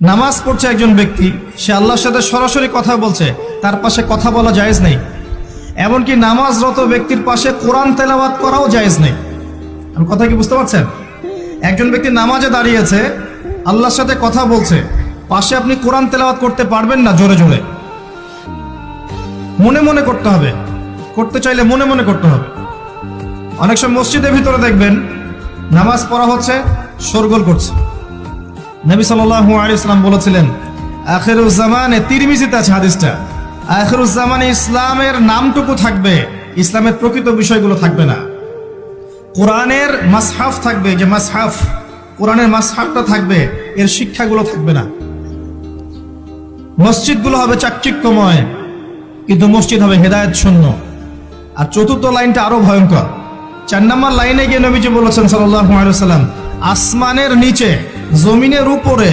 নামাজ পড়ছে একজন ব্যক্তি, সে আল্লাহর সাথে সরাসরি কথা বলছে, তার পাশে কথা বলা জায়েজ নেই। এমনকি নামাজরত ব্যক্তির পাশে কোরআন তেলাওয়াত করাও জায়েজ নেই। আমি কথা কি বুঝতে পারছেন? একজন ব্যক্তি নামাজে দাঁড়িয়েছে, আল্লাহর সাথে কথা বলছে, পাশে আপনি কোরআন তেলাওয়াত করতে পারবেন না জোরে জোরে। মনে মনে করতে হবে, করতে চাইলে মনে মনে করতে হবে। অনেক সময় মসজিদের ভিতরে দেখবেন নামাজ পড়া হচ্ছে, শোরগোল করছে। নবী সাল্লাল্লাহু আলাইহি ওয়াসাল্লাম বলেছিলেন, আখিরুজ জামানে, তিরমিজিতে আছে হাদিসটা, আখিরুজ জামানে ইসলামের নামটুকু থাকবে, ইসলামের প্রকৃত বিষয়গুলো থাকবে না। কোরআনের মাসহাফ থাকবে, যে মাসহাফ, কোরআনের মাসহাফটা থাকবে, এর শিক্ষাগুলো থাকবে না। মসজিদগুলো হবে চাকচিক্যময়, কিন্তু মসজিদ হবে হেদায়েত শূন্য। আর চতুর্থ লাইনটা আরো ভয়ঙ্কর। 4 নম্বর লাইনে গিয়ে নবীজি বলেছেন সাল্লাল্লাহু আলাইহি ওয়াসাল্লাম, আসমানের নিচে জমিনের উপরে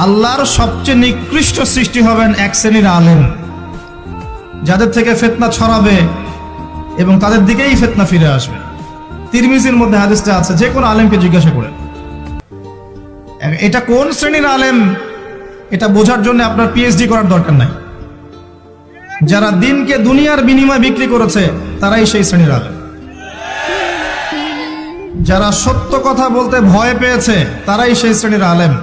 আল্লাহর সবচেয়ে নিকৃষ্ট সৃষ্টি হবেন এক শ্রেণীর আলেম, যাদের থেকে ফিতনা ছড়াবে এবং তাদের দিকেই ফিতনা ফিরে আসবে। তিরমিজির মধ্যে হাদিসটা আছে, যে কোনো আলেমকে জিজ্ঞাসা করেন এটা কোন শ্রেণীর আলেম, এটা বোঝার জন্য আপনার পিএইচডি করার দরকার নাই। যারা দিনকে দুনিয়ার বিনিময়ে বিক্রি করেছে তারাই সেই শ্রেণীর আলেম। যারা সত্য কথা বলতে ভয় পেয়েছে তারাই সেই শ্রেণীর আলেম।